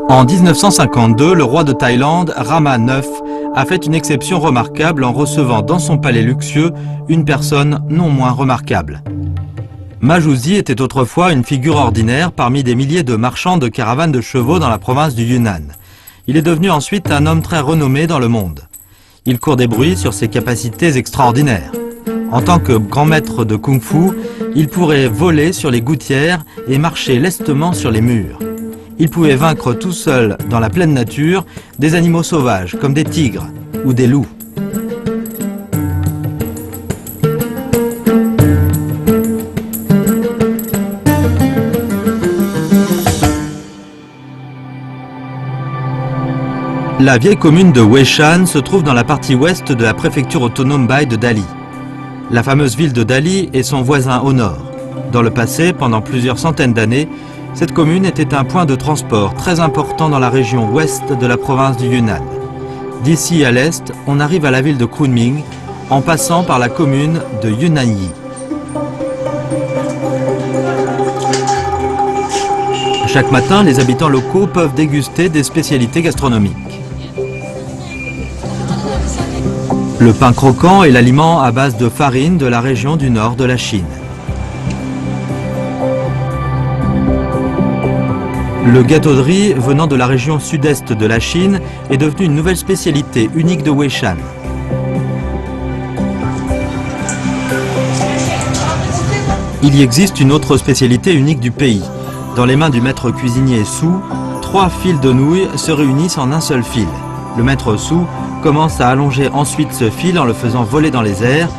En 1952, le roi de Thaïlande, Rama IX, a fait une exception remarquable en recevant dans son palais luxueux une personne non moins remarquable. Majouzi était autrefois une figure ordinaire parmi des milliers de marchands de caravanes de chevaux dans la province du Yunnan. Il est devenu ensuite un homme très renommé dans le monde. Il court des bruits sur ses capacités extraordinaires. En tant que grand maître de kung-fu, il pourrait voler sur les gouttières et marcher lestement sur les murs. Il pouvait vaincre tout seul, dans la pleine nature, des animaux sauvages comme des tigres ou des loups. La vieille commune de Weishan se trouve dans la partie ouest de la préfecture autonome Bai de Dali. La fameuse ville de Dali est son voisin au nord. Dans le passé, pendant plusieurs centaines d'années, cette commune était un point de transport très important dans la région ouest de la province du Yunnan. D'ici à l'est, on arrive à la ville de Kunming en passant par la commune de Yunanyi. Chaque matin, les habitants locaux peuvent déguster des spécialités gastronomiques. Le pain croquant est l'aliment à base de farine de la région du nord de la Chine. Le gâteau de riz venant de la région sud-est de la Chine est devenu une nouvelle spécialité unique de Weishan. Il y existe une autre spécialité unique du pays. Dans les mains du maître cuisinier Su, 3 fils de nouilles se réunissent en un seul fil. Le maître Su commence à allonger ensuite ce fil en le faisant voler dans les airs.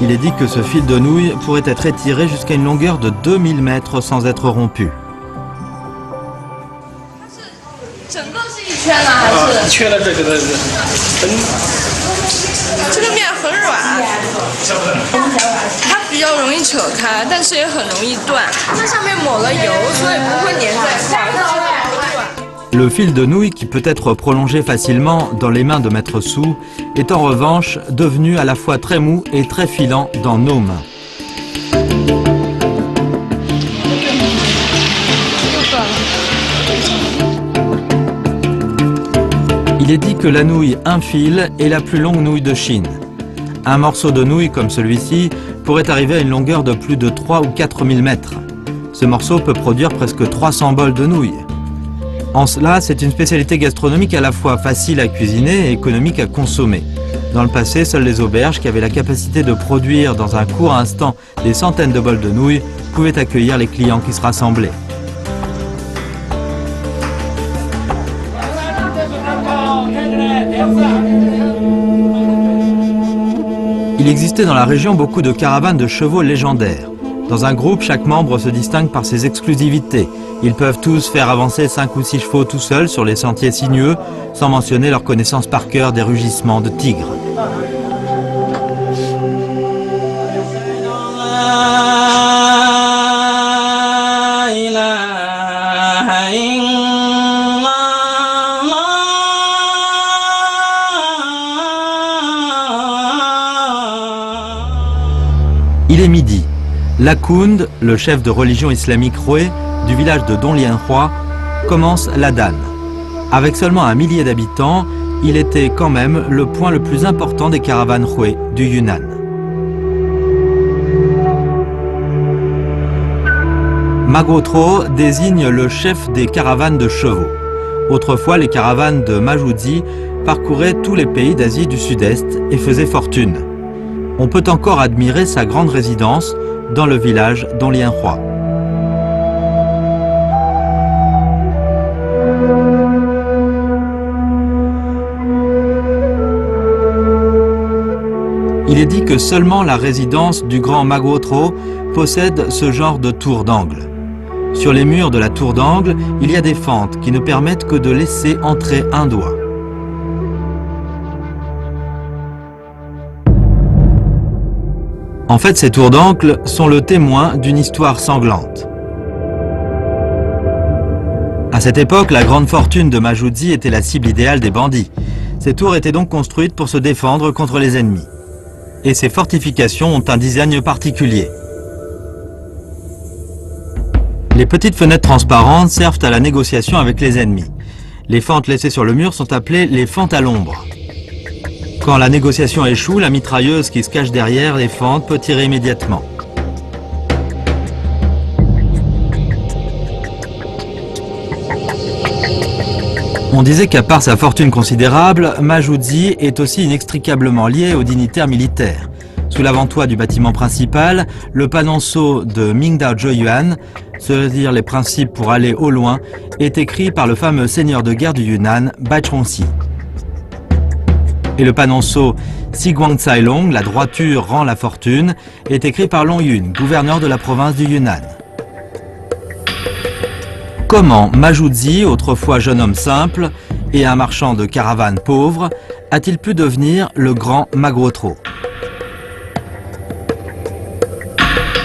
Il est dit que ce fil de nouilles pourrait être étiré jusqu'à une longueur de 2000 mètres sans être rompu. Le fil de nouilles, qui peut être prolongé facilement dans les mains de maître Su, est en revanche devenu à la fois très mou et très filant dans nos mains. Il est dit que la nouille un fil est la plus longue nouille de Chine. Un morceau de nouille comme celui-ci pourrait arriver à une longueur de plus de 3 ou 4 000 mètres. Ce morceau peut produire presque 300 bols de nouilles. En cela, c'est une spécialité gastronomique à la fois facile à cuisiner et économique à consommer. Dans le passé, seules les auberges qui avaient la capacité de produire dans un court instant des centaines de bols de nouilles pouvaient accueillir les clients qui se rassemblaient. Il existait dans la région beaucoup de caravanes de chevaux légendaires. Dans un groupe, chaque membre se distingue par ses exclusivités. Ils peuvent tous faire avancer 5 ou 6 chevaux tout seuls sur les sentiers sinueux, sans mentionner leur connaissance par cœur des rugissements de tigres. Il est midi. Lakound, le chef de religion islamique Roué du village de Donglianhua, commence l'Adhan. Avec seulement 1 millier d'habitants, il était quand même le point le plus important des caravanes Roué du Yunnan. Magotro désigne le chef des caravanes de chevaux. Autrefois, les caravanes de Majouzi parcouraient tous les pays d'Asie du Sud-Est et faisaient fortune. On peut encore admirer sa grande résidence dans le village d'Onlienhua. Il est dit que seulement la résidence du grand Magotro possède ce genre de tour d'angle. Sur les murs de la tour d'angle, il y a des fentes qui ne permettent que de laisser entrer un doigt. En fait, ces tours d'angle sont le témoin d'une histoire sanglante. À cette époque, la grande fortune de Majouzi était la cible idéale des bandits. Ces tours étaient donc construites pour se défendre contre les ennemis. Et ces fortifications ont un design particulier. Les petites fenêtres transparentes servent à la négociation avec les ennemis. Les fentes laissées sur le mur sont appelées les fentes à l'ombre. Quand la négociation échoue, la mitrailleuse qui se cache derrière les fentes peut tirer immédiatement. On disait qu'à part sa fortune considérable, Ma Zhuzi est aussi inextricablement lié aux dignitaires militaires. Sous l'avant-toit du bâtiment principal, le panonceau de Mingdao Zhuoyuan, c'est-à-dire les principes pour aller au loin, est écrit par le fameux seigneur de guerre du Yunnan, Bai Chongxi. Et le panonceau Si Guang Cai Long, la droiture rend la fortune, est écrit par Long Yun, gouverneur de la province du Yunnan. Comment Ma Zhuzi, autrefois jeune homme simple et un marchand de caravanes pauvre, a-t-il pu devenir le grand Ma Guotro?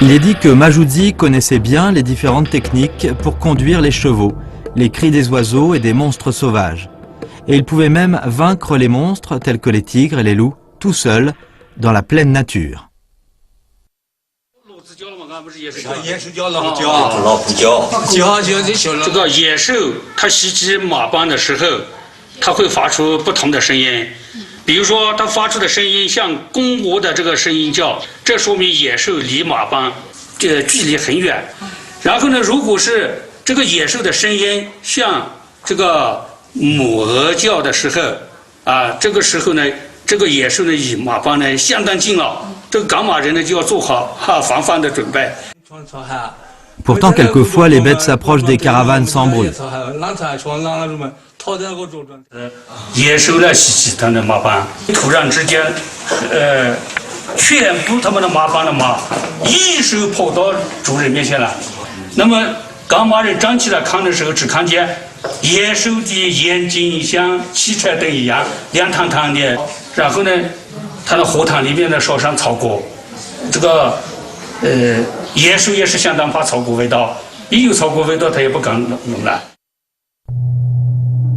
Il est dit que Ma Zhuzi connaissait bien les différentes techniques pour conduire les chevaux, les cris des oiseaux et des monstres sauvages. Et il pouvait même vaincre les monstres tels que les tigres et les loups, tout seul, dans la pleine nature. Pourtant, quelquefois, les bêtes s'approchent des caravanes sans bruit.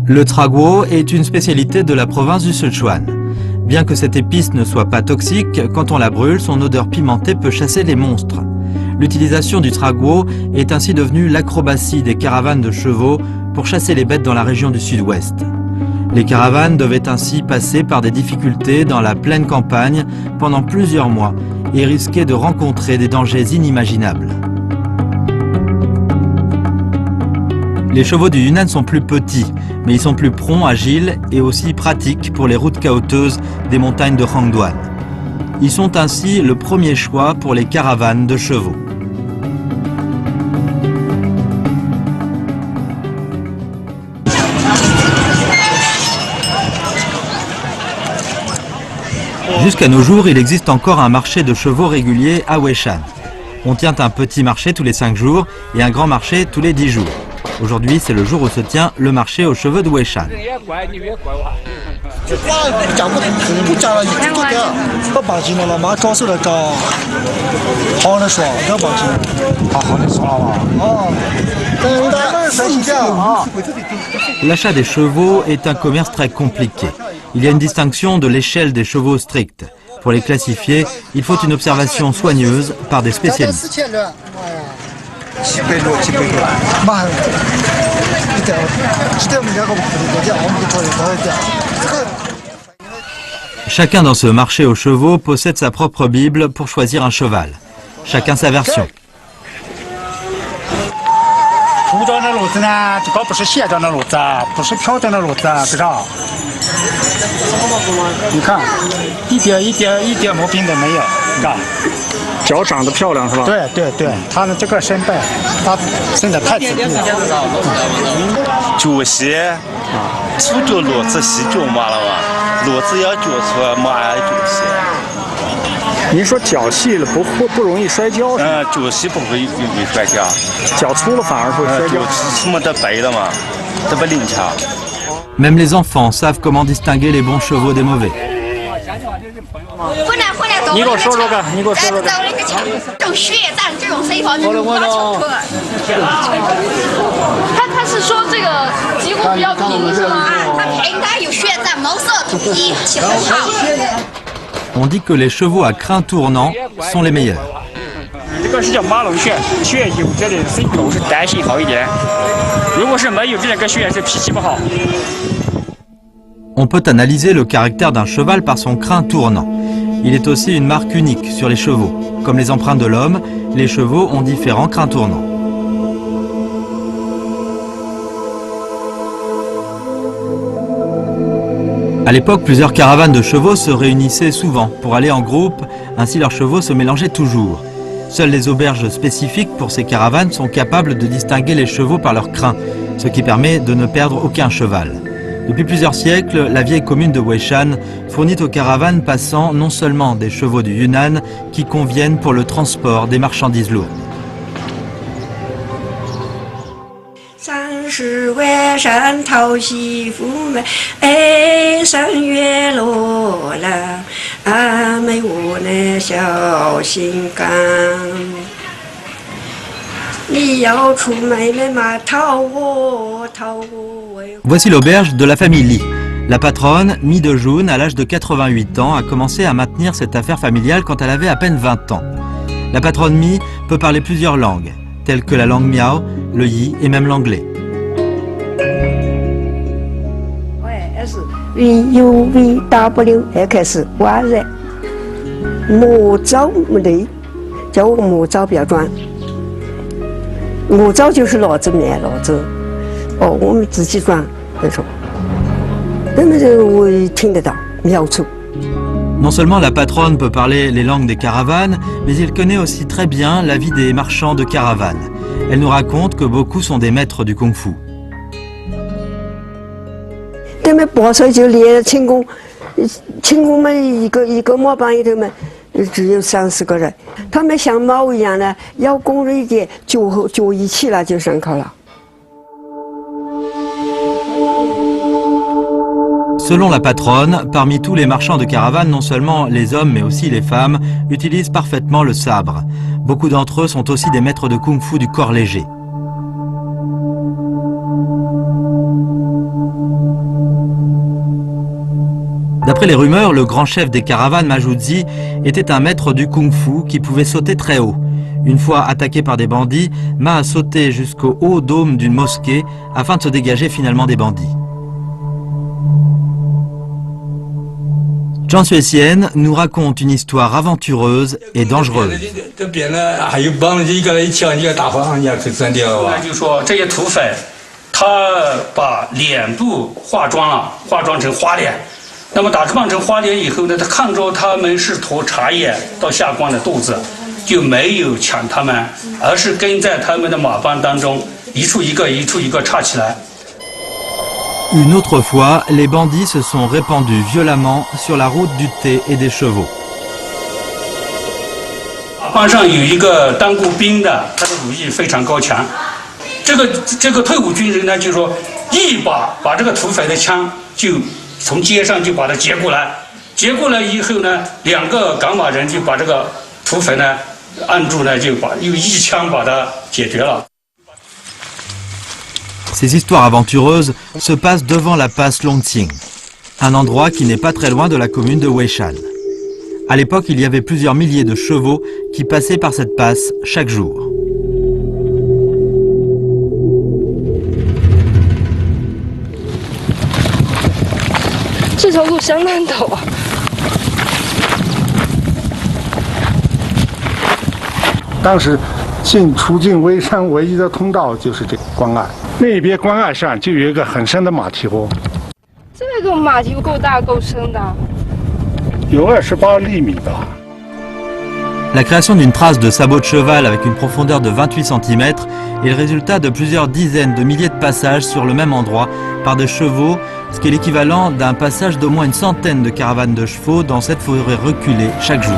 Le traguo est une spécialité de la province du Sichuan. Bien que cette épice ne soit pas toxique, quand on la brûle, son odeur pimentée peut chasser les monstres. L'utilisation du traguo est ainsi devenue l'acrobatie des caravanes de chevaux pour chasser les bêtes dans la région du sud-ouest. Les caravanes devaient ainsi passer par des difficultés dans la pleine campagne pendant plusieurs mois et risquaient de rencontrer des dangers inimaginables. Les chevaux du Yunnan sont plus petits, mais ils sont plus prompts, agiles et aussi pratiques pour les routes caouteuses des montagnes de Hangduan. Ils sont ainsi le premier choix pour les caravanes de chevaux. Jusqu'à nos jours, il existe encore un marché de chevaux régulier à Weishan. On tient un petit marché tous les 5 jours et un grand marché tous les 10 jours. Aujourd'hui, c'est le jour où se tient le marché aux chevaux de Weishan. L'achat des chevaux est un commerce très compliqué. Il y a une distinction de l'échelle des chevaux stricts. Pour les classifier, il faut une observation soigneuse par des spécialistes. Chacun dans ce marché aux chevaux possède sa propre Bible pour choisir un cheval. Chacun sa version.您说脚细了不容易摔跤？脚细不会摔跤，脚粗了反而会摔跤。什么都背了嘛，都不灵巧。 Même les enfants savent comment distinguer les bons chevaux des mauvais. 你给我说说看，你给我说说看。这种血战这种飞跑，他是说这个几乎比较平是吗？他平，他有血战，毛色统一，起很好。 On dit que les chevaux à crin tournant sont les meilleurs. 这个是叫马龙犬，犬有这里性格是胆性好一点。如果是没有这个犬，是脾气不好。 On peut analyser le caractère d'un cheval par son crin tournant. Il est aussi une marque unique sur les chevaux. Comme les empreintes de l'homme, les chevaux ont différents crins tournants. À l'époque, plusieurs caravanes de chevaux se réunissaient souvent pour aller en groupe, ainsi leurs chevaux se mélangeaient toujours. Seules les auberges spécifiques pour ces caravanes sont capables de distinguer les chevaux par leur crin, ce qui permet de ne perdre aucun cheval. Depuis plusieurs siècles, la vieille commune de Weishan fournit aux caravanes passant non seulement des chevaux du Yunnan qui conviennent pour le transport des marchandises lourdes. Voici l'auberge de la famille Li. La patronne, Mi De-jun, à l'âge de 88 ans, a commencé à maintenir cette affaire familiale quand elle avait à peine 20 ans. La patronne Mi peut parler plusieurs langues, telles que la langue miao, le yi et même l'anglais. Non seulement la patronne peut parler les langues des caravanes, mais il connaît aussi très bien la vie des marchands de caravanes. Elle nous raconte que beaucoup sont des maîtres du kung-fu. Selon la patronne, parmi tous les marchands de caravanes, non seulement les hommes mais aussi les femmes utilisent parfaitement le sabre. Beaucoup d'entre eux sont aussi des maîtres de kung-fu du corps léger. D'après les rumeurs, le grand chef des caravanes, Majuzzi, était un maître du kung-fu qui pouvait sauter très haut. Une fois attaqué par des bandits, Ma a sauté jusqu'au haut dôme d'une mosquée afin de se dégager finalement des bandits. Zhang Xuexian nous raconte une histoire aventureuse et dangereuse. Une autre fois, les bandits se sont répandus violemment sur la route du thé et des chevaux. Ces histoires aventureuses se passent devant la passe Longqing, un endroit qui n'est pas très loin de la commune de Weishan. À l'époque, il y avait plusieurs milliers de chevaux qui passaient par cette passe chaque jour. La création d'une trace de sabot de cheval avec une profondeur de 28 cm est le résultat de plusieurs dizaines de milliers de passages sur le même endroit par des chevaux, ce qui est l'équivalent d'un passage d'au moins une centaine de caravanes de chevaux dans cette forêt reculée chaque jour.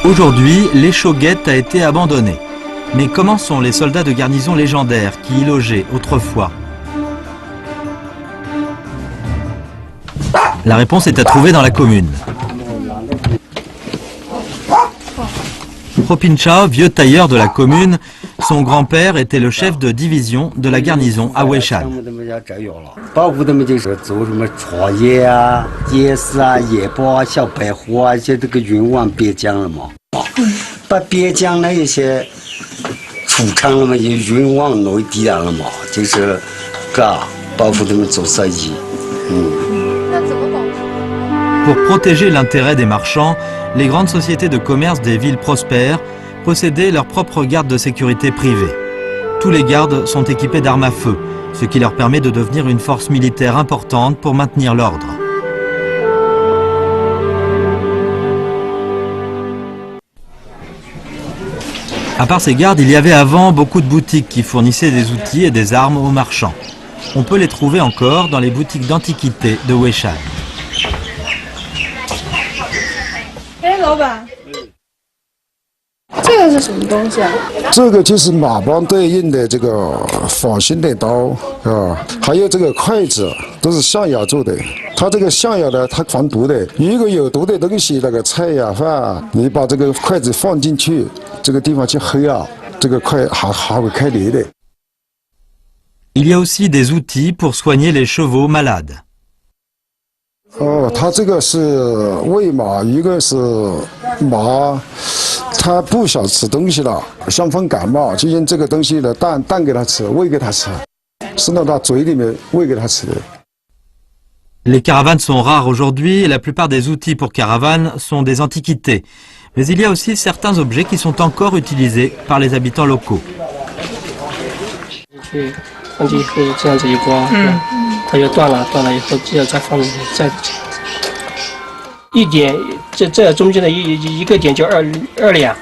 Aujourd'hui, l'échauguette a été abandonnée. Mais comment sont les soldats de garnison légendaires qui y logeaient autrefois? La réponse est à trouver dans la commune. Propincha, vieux tailleur de la commune, son grand-père était le chef de division de la garnison à Weishan. Pour protéger l'intérêt des marchands, les grandes sociétés de commerce des villes prospères possédaient leur propre garde de sécurité privée. Tous les gardes sont équipés d'armes à feu, ce qui leur permet de devenir une force militaire importante pour maintenir l'ordre. À part ces gardes, il y avait avant beaucoup de boutiques qui fournissaient des outils et des armes aux marchands. On peut les trouver encore dans les boutiques d'antiquités de Weishan. 老板，这个是什么东西啊？这个就是马帮对应的这个仿新的刀啊，还有这个筷子都是象牙做的。它这个象牙呢，它防毒的。如果有毒的东西，那个菜呀饭啊，你把这个筷子放进去，这个地方去黑啊，这个筷还会开裂的。Il y a aussi des outils pour soigner les chevaux malades. 哦，它这个是喂马，一个是马，它不想吃东西了，想防感冒，就用这个东西的蛋给它吃，喂给它吃，伸到它嘴里面喂给它吃的。Les caravanes sont rares aujourd'hui et la plupart des outils pour caravanes sont des antiquités. Mais il y a aussi certains objets qui sont encore utilisés par les habitants locaux. 放进去这样子一刮，它就断了以后就要再放再一点，这中间的一个点就2两。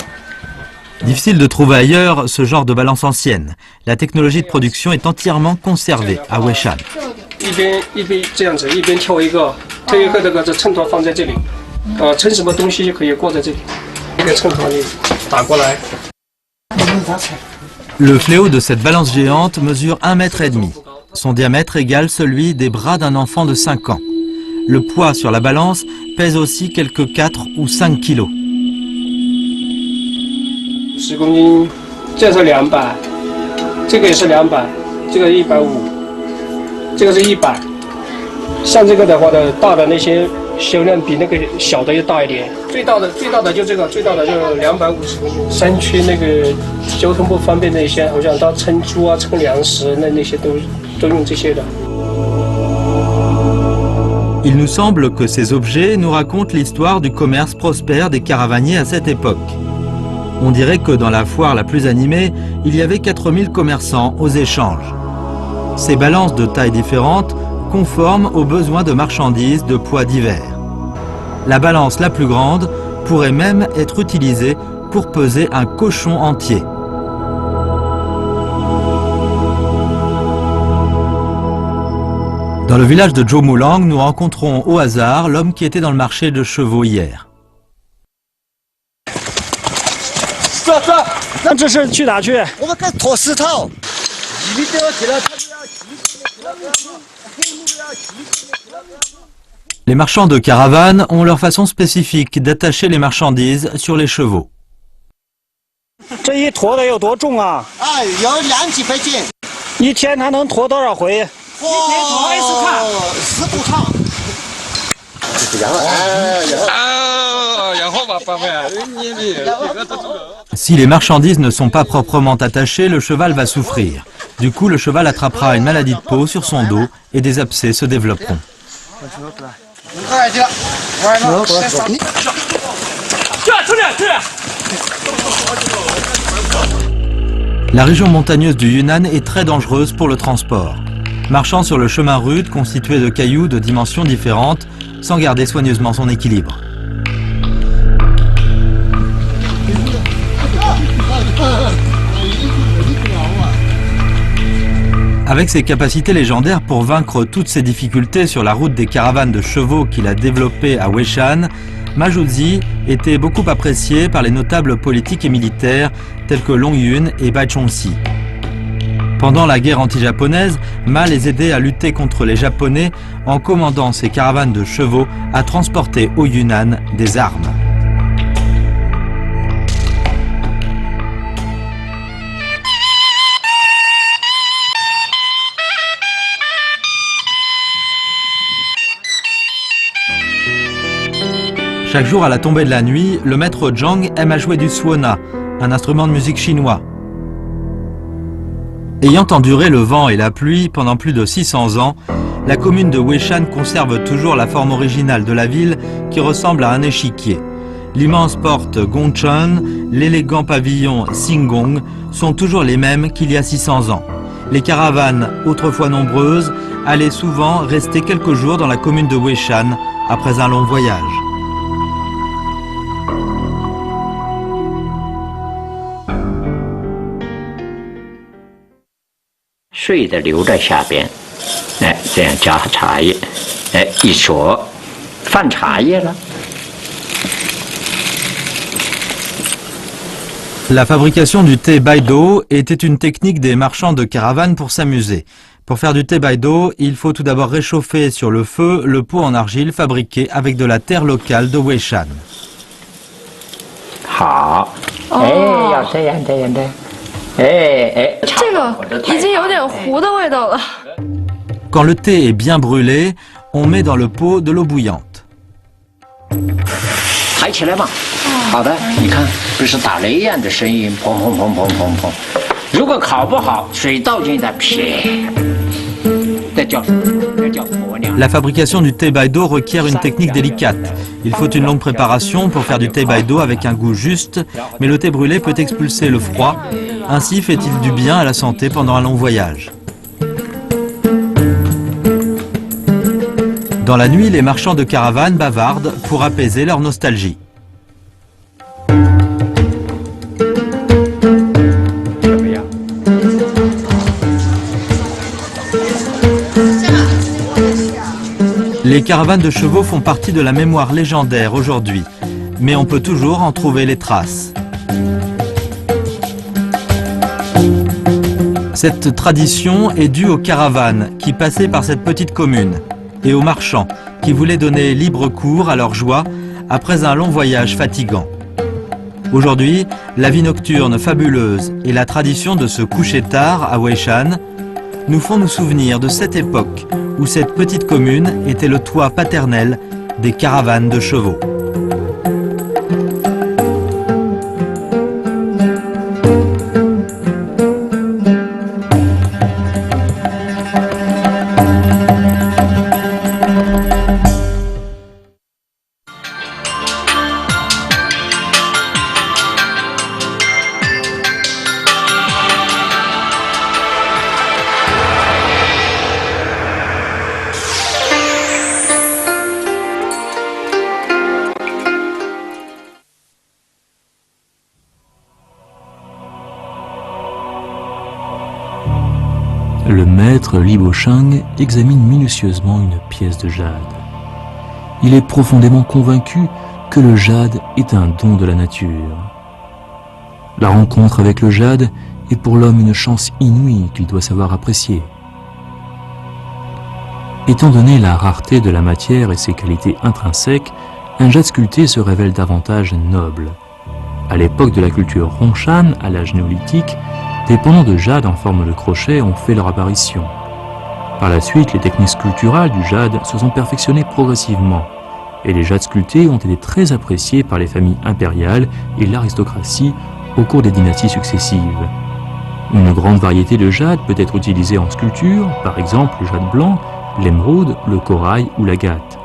Difficile de trouver ailleurs ce genre de balance ancienne. La technologie de production est entièrement conservée à Weishan. 一边这样子，一边挑一个这个秤砣放在这里，称什么东西就可以挂在这里，这个秤砣你打过来。 Le fléau de cette balance géante mesure 1,5 mètre. Son diamètre égale celui des bras d'un enfant de 5 ans. Le poids sur la balance pèse aussi quelques 4 ou 5 kilos. 10公斤，这是200，这个也是200，这个150，这个是100。像这个的话的，大的那些销量比那个小的要大一点。最大的就这个，最大的就250公斤。山区那个交通不方便那些，好像到称猪啊、称粮食那些都用这些的。 Il nous semble que ces objets nous racontent l'histoire du commerce prospère des caravaniers à cette époque. On dirait que dans la foire la plus animée, il y avait 4000 commerçants aux échanges. Ces balances de tailles différentes conformes aux besoins de marchandises de poids divers. La balance la plus grande pourrait même être utilisée pour peser un cochon entier. Dans le village de Zhoumulang, nous rencontrons au hasard l'homme qui était dans le marché de chevaux hier. 那这是去哪去？ 我们该脱石头。 Les marchands de caravanes ont leur façon spécifique d'attacher les marchandises sur les chevaux. 这一驮的有多重啊？哎，有2几百斤。一天他能驮多少回？ 10步趟。Si les marchandises ne sont pas proprement attachées, le cheval va souffrir. Du coup, le cheval attrapera une maladie de peau sur son dos et des abcès se développeront. La région montagneuse du Yunnan est très dangereuse pour le transport. Marchant sur le chemin rude constitué de cailloux de dimensions différentes, sans garder soigneusement son équilibre. Avec ses capacités légendaires pour vaincre toutes ces difficultés sur la route des caravanes de chevaux qu'il a développées à Weishan, Majouzi était beaucoup apprécié par les notables politiques et militaires tels que Long Yun et Bai Chongxi. Pendant la guerre anti-japonaise, Ma les aidait à lutter contre les Japonais en commandant ses caravanes de chevaux à transporter au Yunnan des armes. Chaque jour à la tombée de la nuit, le maître Zhang aime à jouer du suona, un instrument de musique chinois. Ayant enduré le vent et la pluie pendant plus de 600 ans, la commune de Weishan conserve toujours la forme originale de la ville qui ressemble à un échiquier. L'immense porte Gongchun, l'élégant pavillon Xingong sont toujours les mêmes qu'il y a 600 ans. Les caravanes, autrefois nombreuses, allaient souvent rester quelques jours dans la commune de Weishan après un long voyage. 水的流在下边，哎，这样加茶叶，哎，一锁，放茶叶了。 La fabrication du thé baido était une technique des marchands de caravanes pour s'amuser. Pour faire du thé baido, il faut tout d'abord réchauffer sur le feu le pot en argile fabriqué avec de la terre locale de Weishan. 好，哎，要这样的。 这个已经有点糊的味道了。 Quand le thé est bien brûlé, on met dans le pot de l'eau bouillante. 抬起来嘛。好的，你看，不是打雷一样的声音，砰砰砰砰砰砰。如果烤不好，水倒进去，撇，这叫婆娘。 La fabrication du thé baido requiert une technique délicate. Il faut une longue préparation pour faire du thé baido avec un goût juste, mais le thé brûlé peut expulser le froid. Ainsi fait-il du bien à la santé pendant un long voyage. Dans la nuit, les marchands de caravanes bavardent pour apaiser leur nostalgie. Les caravanes de chevaux font partie de la mémoire légendaire aujourd'hui, mais on peut toujours en trouver les traces. Cette tradition est due aux caravanes qui passaient par cette petite commune et aux marchands qui voulaient donner libre cours à leur joie après un long voyage fatigant. Aujourd'hui, la vie nocturne fabuleuse et la tradition de se coucher tard à Weishan nous font nous souvenir de cette époque où cette petite commune était le toit paternel des caravanes de chevaux. Le maître Li Bosheng examine minutieusement une pièce de jade. Il est profondément convaincu que le jade est un don de la nature. La rencontre avec le jade est pour l'homme une chance inouïe qu'il doit savoir apprécier. Étant donné la rareté de la matière et ses qualités intrinsèques, un jade sculpté se révèle davantage noble. À l'époque de la culture Hongshan, à l'âge néolithique, des pendants de jade en forme de crochet ont fait leur apparition. Par la suite, les techniques sculpturales du jade se sont perfectionnées progressivement, et les jades sculptés ont été très appréciés par les familles impériales et l'aristocratie au cours des dynasties successives. Une grande variété de jade peut être utilisée en sculpture, par exemple le jade blanc, l'émeraude, le corail ou l'agate.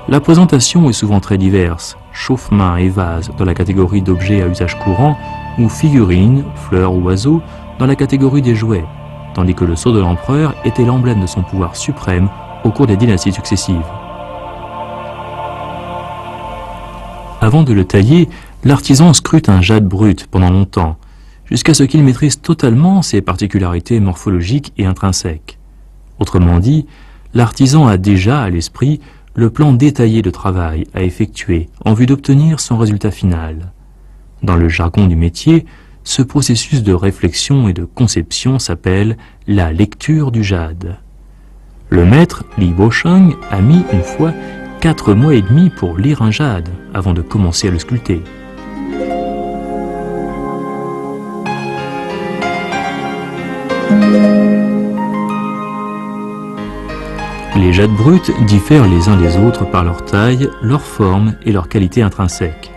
La présentation est souvent très diverse, chauffe-mains et vases dans la catégorie d'objets à usage courant, ou figurines, fleurs ou oiseaux dans la catégorie des jouets, tandis que le sceau de l'empereur était l'emblème de son pouvoir suprême au cours des dynasties successives. Avant de le tailler, l'artisan scrute un jade brut pendant longtemps, jusqu'à ce qu'il maîtrise totalement ses particularités morphologiques et intrinsèques. Autrement dit, l'artisan a déjà à l'esprit le plan détaillé de travail à effectuer en vue d'obtenir son résultat final. Dans le jargon du métier, ce processus de réflexion et de conception s'appelle la lecture du jade. Le maître Li Bosheng a mis une fois 4 mois et demi pour lire un jade avant de commencer à le sculpter. Les jades bruts diffèrent les uns des autres par leur taille, leur forme et leur qualité intrinsèque.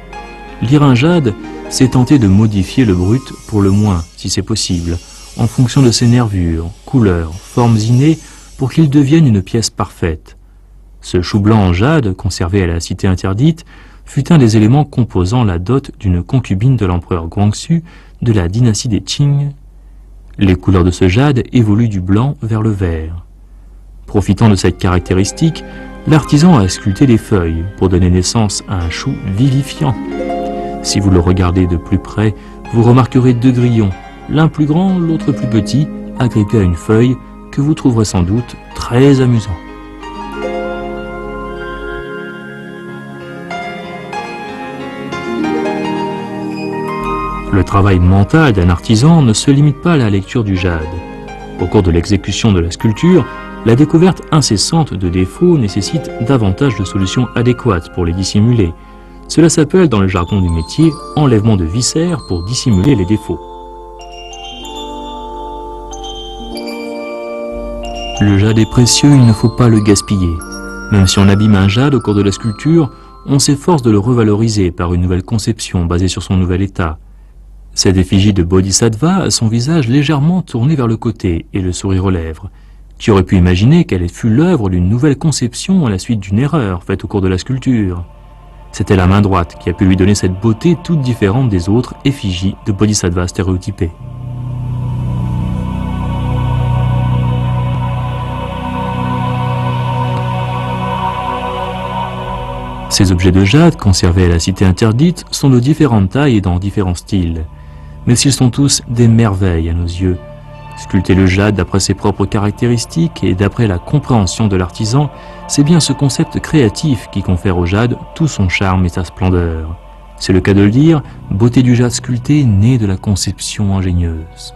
Lire un jade, c'est tenter de modifier le brut pour le moins, si c'est possible, en fonction de ses nervures, couleurs, formes innées, pour qu'il devienne une pièce parfaite. Ce chou blanc en jade, conservé à la cité interdite, fut un des éléments composant la dot d'une concubine de l'empereur Guangxu de la dynastie des Qing. Les couleurs de ce jade évoluent du blanc vers le vert. Profitant de cette caractéristique, l'artisan a sculpté des feuilles pour donner naissance à un chou vivifiant. Si vous le regardez de plus près, vous remarquerez 2 grillons, l'un plus grand, l'autre plus petit, agrippés à une feuille que vous trouverez sans doute très amusant. Le travail mental d'un artisan ne se limite pas à la lecture du jade. Au cours de l'exécution de la sculpture, la découverte incessante de défauts nécessite davantage de solutions adéquates pour les dissimuler. Cela s'appelle dans le jargon du métier enlèvement de viscères pour dissimuler les défauts. Le jade est précieux, il ne faut pas le gaspiller. Même si on abîme un jade au cours de la sculpture, on s'efforce de le revaloriser par une nouvelle conception basée sur son nouvel état. Cette effigie de Bodhisattva a son visage légèrement tourné vers le côté et le sourire aux lèvres. Tu aurais pu imaginer qu'elle fut l'œuvre d'une nouvelle conception à la suite d'une erreur faite au cours de la sculpture. C'était la main droite qui a pu lui donner cette beauté toute différente des autres effigies de Bodhisattva stéréotypées. Ces objets de jade conservés à la cité interdite sont de différentes tailles et dans différents styles. Mais ils sont tous des merveilles à nos yeux. Sculpter le jade d'après ses propres caractéristiques et d'après la compréhension de l'artisan, c'est bien ce concept créatif qui confère au jade tout son charme et sa splendeur. C'est le cas de le dire, beauté du jade sculpté née de la conception ingénieuse.